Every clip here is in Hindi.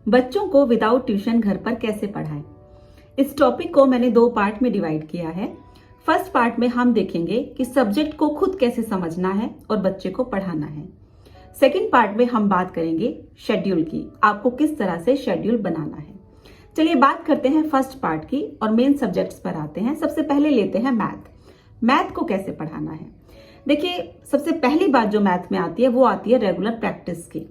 बच्चों को विदाउट ट्यूशन घर पर कैसे पढ़ाएं। इस टॉपिक को मैंने 2 पार्ट में डिवाइड किया है। फर्स्ट पार्ट में हम देखेंगे कि सब्जेक्ट को खुद कैसे समझना है और बच्चे को पढ़ाना है। सेकंड पार्ट में हम बात करेंगे शेड्यूल की, आपको किस तरह से शेड्यूल बनाना है। चलिए बात करते हैं फर्स्ट पार्ट की और मेन सब्जेक्ट्स पर आते हैं। सबसे पहले लेते हैं मैथ को कैसे पढ़ाना है। देखिए, सबसे पहली बात जो मैथ में आती है वो आती है रेगुलर प्रैक्टिस की।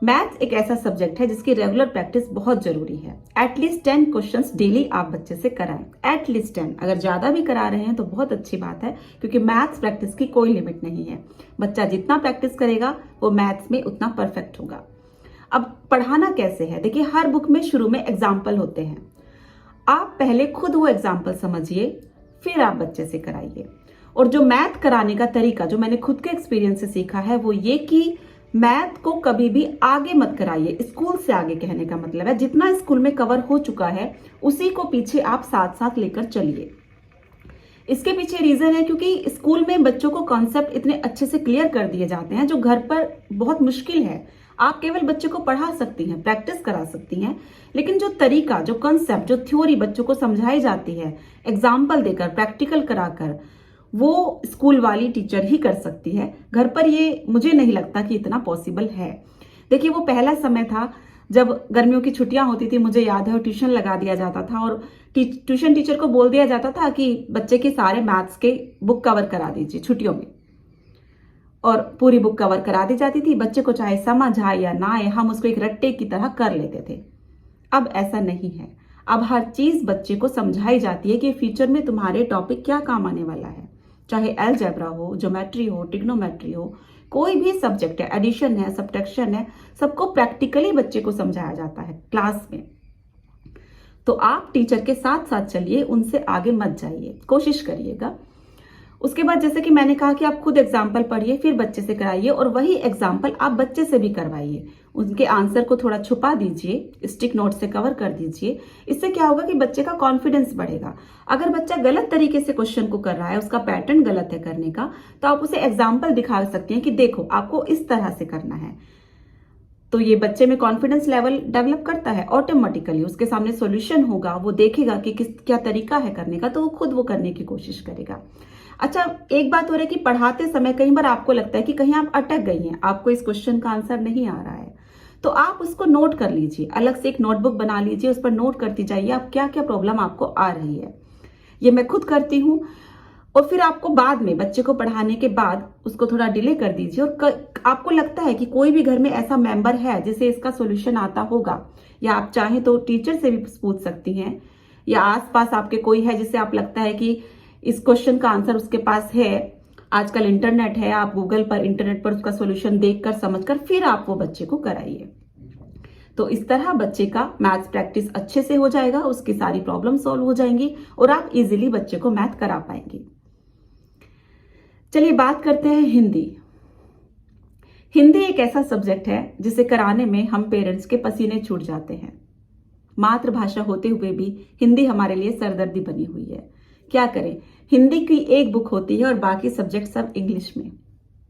मैथ एक ऐसा सब्जेक्ट है जिसकी रेगुलर प्रैक्टिस बहुत जरूरी है। एटलीस्ट 10 क्वेश्चंस डेली आप बच्चे से कराएं। एटलीस्ट 10, अगर ज्यादा भी करा रहे हैं तो बहुत अच्छी बात है, क्योंकि मैथ्स प्रैक्टिस की कोई लिमिट नहीं है। बच्चा जितना प्रैक्टिस करेगा वो मैथ्स में उतना परफेक्ट होगा। अब पढ़ाना कैसे है, देखिए हर बुक में शुरू में एग्जाम्पल होते हैं। आप पहले खुद वो एग्जाम्पल समझिए, फिर आप बच्चे से कराइए। और जो मैथ कराने का तरीका जो मैंने खुद के एक्सपीरियंस से सीखा है वो ये कि मैथ को कभी भी आगे मत कराइए। स्कूल से आगे कहने का मतलब है जितना स्कूल में कवर हो चुका है उसी को पीछे आप साथ साथ लेकर चलिए। इसके पीछे रीजन है क्योंकि स्कूल में बच्चों को कॉन्सेप्ट इतने अच्छे से क्लियर कर दिए जाते हैं जो घर पर बहुत मुश्किल है। आप केवल बच्चे को पढ़ा सकती हैं, प्रैक्टिस करा सकती हैं, लेकिन जो तरीका, जो कॉन्सेप्ट, जो थ्योरी बच्चों को समझाई जाती है एग्जाम्पल देकर, प्रैक्टिकल कराकर, वो स्कूल वाली टीचर ही कर सकती है। घर पर ये मुझे नहीं लगता कि इतना पॉसिबल है। देखिए, वो पहला समय था जब गर्मियों की छुट्टियां होती थी, मुझे याद है, और ट्यूशन लगा दिया जाता था और ट्यूशन टीचर को बोल दिया जाता था कि बच्चे के सारे मैथ्स के बुक कवर करा दीजिए छुट्टियों में, और पूरी बुक कवर करा दी जाती थी। बच्चे को चाहे समझ आए या ना आए, हम उसको एक रट्टे की तरह कर लेते थे। अब ऐसा नहीं है। अब हर चीज बच्चे को समझाई जाती है कि फ्यूचर में तुम्हारे टॉपिक क्या काम आने वाला है, चाहे अलजेब्रा हो, ज्योमेट्री हो, ट्रिग्नोमेट्री हो, कोई भी सब्जेक्ट है, एडिशन है, सब्ट्रैक्शन है, सबको प्रैक्टिकली बच्चे को समझाया जाता है क्लास में। तो आप टीचर के साथ साथ चलिए, उनसे आगे मत जाइए, कोशिश करिएगा। उसके बाद जैसे कि मैंने कहा कि आप खुद एग्जाम्पल पढ़िए, फिर बच्चे से कराइए, और वही एग्जाम्पल आप बच्चे से भी करवाइए। उनके आंसर को थोड़ा छुपा दीजिए, स्टिक नोट से कवर कर दीजिए। इससे क्या होगा कि बच्चे का कॉन्फिडेंस बढ़ेगा। अगर बच्चा गलत तरीके से क्वेश्चन को कर रहा है, उसका पैटर्न गलत है करने का, तो आप उसे एग्जाम्पल दिखा सकते हैं कि देखो आपको इस तरह से करना है। तो ये बच्चे में कॉन्फिडेंस लेवल डेवलप करता है ऑटोमेटिकली। उसके सामने सॉल्यूशन होगा, वो देखेगा कि क्या तरीका है करने का, तो वो खुद वो करने की कोशिश करेगा। अच्छा, एक बात हो रही है कि पढ़ाते समय कई बार आपको लगता है कि कहीं आप अटक गई हैं, आपको इस क्वेश्चन का आंसर नहीं आ रहा है, तो आप उसको नोट कर लीजिए। अलग से एक नोटबुक बना लीजिए, उस पर नोट करती जाइए आप क्या क्या प्रॉब्लम आपको आ रही है। ये मैं खुद करती हूँ। और फिर आपको बाद में बच्चे को पढ़ाने के बाद उसको थोड़ा डिले कर दीजिए, और आपको लगता है कि कोई भी घर में ऐसा मेंबर है जिसे इसका सोल्यूशन आता होगा, या आप चाहें तो टीचर से भी पूछ सकती हैं, या आसपास आपके कोई है जिससे आप लगता है कि इस क्वेश्चन का आंसर उसके पास है। आजकल इंटरनेट है, आप गूगल पर, इंटरनेट पर उसका सोल्यूशन देखकर समझकर फिर आप वो बच्चे को कराइए। तो इस तरह बच्चे का मैथ्स प्रैक्टिस अच्छे से हो जाएगा, उसकी सारी प्रॉब्लम सॉल्व हो जाएंगी और आप इजीली बच्चे को मैथ करा पाएंगे। चलिए बात करते हैं हिंदी। हिंदी एक ऐसा सब्जेक्ट है जिसे कराने में हम पेरेंट्स के पसीने छूट जाते हैं। मातृभाषा होते हुए भी हिंदी हमारे लिए सरदर्दी बनी हुई है। क्या करें, हिंदी की एक बुक होती है और बाकी सब्जेक्ट सब इंग्लिश में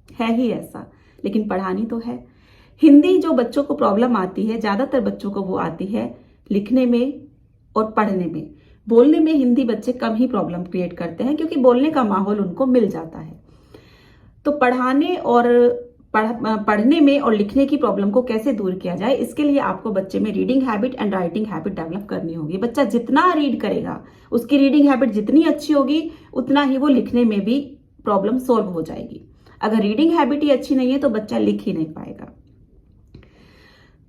है ही ऐसा, लेकिन पढ़ानी तो है। हिंदी जो बच्चों को प्रॉब्लम आती है, ज्यादातर बच्चों को वो आती है लिखने में और पढ़ने में। बोलने में हिंदी बच्चे कम ही प्रॉब्लम क्रिएट करते हैं क्योंकि बोलने का माहौल उनको मिल जाता है। तो पढ़ाने और पढ़ने में और लिखने की प्रॉब्लम को कैसे दूर किया जाए, इसके लिए आपको बच्चे में reading habit and writing habit develop करनी होगी। बच्चा जितना रीड करेगा, उसकी रीडिंग हैबिट जितनी अच्छी होगी, उतना ही वो लिखने में भी प्रॉब्लम सॉल्व हो जाएगी। अगर रीडिंग हैबिट ही अच्छी नहीं है तो बच्चा लिख ही नहीं पाएगा।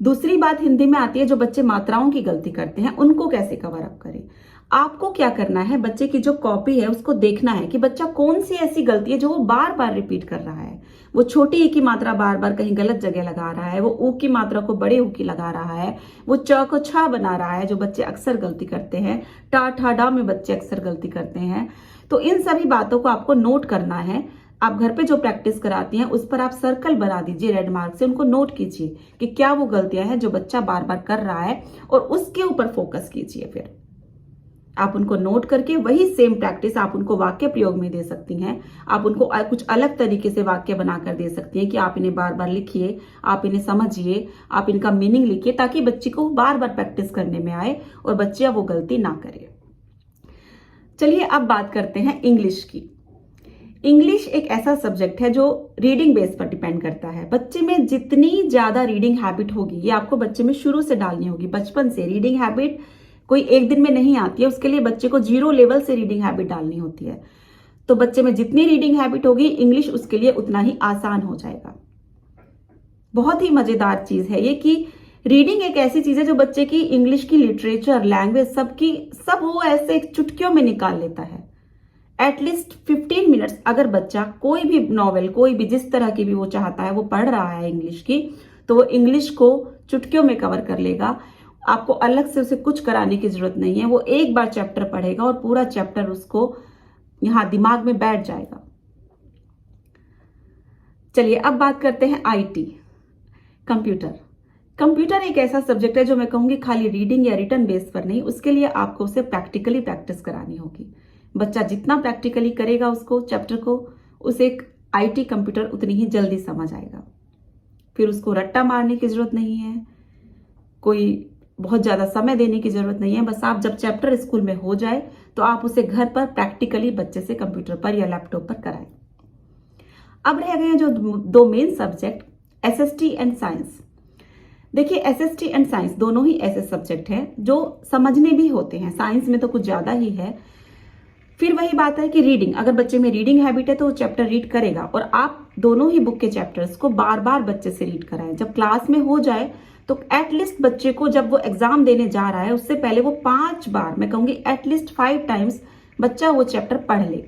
दूसरी बात हिंदी में आती है, जो बच्चे मात्राओं की गलती करते हैं उनको कैसे कवर अप करें। आपको क्या करना है, बच्चे की जो कॉपी है उसको देखना है कि बच्चा कौन सी ऐसी गलती है जो वो बार बार रिपीट कर रहा है। वो छोटी ई की मात्रा बार बार कहीं गलत जगह लगा रहा है, वो ऊ की मात्रा को बड़े ऊ की लगा रहा है, वो च को छ बना रहा है, जो बच्चे अक्सर गलती करते हैं। टा ठा डा में बच्चे अक्सर गलती करते हैं। तो इन सभी बातों को आपको नोट करना है। आप घर पे जो प्रैक्टिस कराती हैं उस पर आप सर्कल बना दीजिए रेड मार्क से, उनको नोट कीजिए कि क्या वो गलतियां हैं जो बच्चा बार बार कर रहा है, और उसके ऊपर फोकस कीजिए। फिर आप उनको नोट करके वही सेम प्रैक्टिस आप उनको वाक्य प्रयोग में दे सकती हैं। आप उनको कुछ अलग तरीके से वाक्य बनाकर दे सकती हैं कि आप इन्हें बार बार लिखिए, आप इन्हें समझिए, आप इनका मीनिंग लिखिए, ताकि बच्चे को बार बार प्रैक्टिस करने में आए और बच्चा वो गलती ना करे। चलिए अब बात करते हैं इंग्लिश की। इंग्लिश एक ऐसा सब्जेक्ट है जो रीडिंग बेस पर डिपेंड करता है। बच्चे में जितनी ज्यादा रीडिंग हैबिट होगी, ये आपको बच्चे में शुरू से डालनी होगी। बचपन से रीडिंग हैबिट कोई एक दिन में नहीं आती है, उसके लिए बच्चे को 0 लेवल से रीडिंग हैबिट डालनी होती है। तो बच्चे में जितनी रीडिंग हैबिट होगी, इंग्लिश उसके लिए उतना ही आसान हो जाएगा। बहुत ही मजेदार चीज है ये कि रीडिंग एक ऐसी चीज है जो बच्चे की इंग्लिश की लिटरेचर, लैंग्वेज सब वो ऐसे चुटकियों में निकाल लेता है। एटलीस्ट 15 मिनट्स अगर बच्चा कोई भी नॉवेल, कोई भी जिस तरह की भी वो चाहता है वो पढ़ रहा है इंग्लिश की, तो वो इंग्लिश को चुटकियों में कवर कर लेगा। आपको अलग से उसे कुछ कराने की जरूरत नहीं है। वो एक बार चैप्टर पढ़ेगा और पूरा चैप्टर उसको यहां दिमाग में बैठ जाएगा। चलिए अब बात करते हैं आईटी, कंप्यूटर। कंप्यूटर एक ऐसा सब्जेक्ट है जो मैं कहूंगी खाली रीडिंग या रिटन बेस पर नहीं, उसके लिए आपको उसे प्रैक्टिकली प्रैक्टिस करानी होगी। बच्चा जितना प्रैक्टिकली करेगा उसको चैप्टर को, उसे आईटी कंप्यूटर उतनी ही जल्दी समझ आएगा। फिर उसको रट्टा मारने की जरूरत नहीं है, कोई बहुत ज्यादा समय देने की जरूरत नहीं है। बस आप जब चैप्टर स्कूल में हो जाए तो आप उसे घर पर प्रैक्टिकली बच्चे से कंप्यूटर पर या लैपटॉप पर कराएं। अब रह गए जो 2 main subject, SST and science. देखिए एसएसटी एंड साइंस दोनों ही ऐसे सब्जेक्ट हैं जो समझने भी होते हैं। साइंस में तो कुछ ज्यादा ही है। फिर वही बात है कि रीडिंग, अगर बच्चे में रीडिंग हैबिट है तो वो चैप्टर रीड करेगा, और आप दोनों ही बुक के चैप्टर्स को बार बार बच्चे से रीड कराएं। जब क्लास में हो जाए तो एटलीस्ट बच्चे को जब वो एग्जाम देने जा रहा है उससे पहले वो 5 बार, मैं कहूंगी एटलीस्ट 5 टाइम्स बच्चा वो चैप्टर पढ़ ले।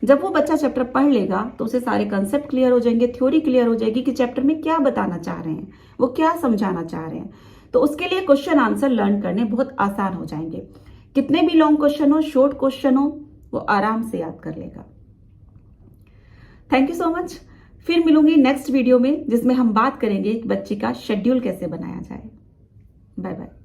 जब वो बच्चा चैप्टर पढ़ लेगा तो उसे सारे कंसेप्ट क्लियर हो जाएंगे, थ्योरी क्लियर हो जाएगी कि चैप्टर में क्या बताना चाह रहे हैं, वो क्या समझाना चाह रहे हैं। तो उसके लिए क्वेश्चन आंसर लर्न करने बहुत आसान हो जाएंगे। कितने भी लॉन्ग क्वेश्चन हो, शॉर्ट क्वेश्चन हो, वो आराम से याद कर लेगा। Thank you so much. फिर मिलूंगी नेक्स्ट वीडियो में जिसमें हम बात करेंगे कि बच्चे का शेड्यूल कैसे बनाया जाए। Bye bye.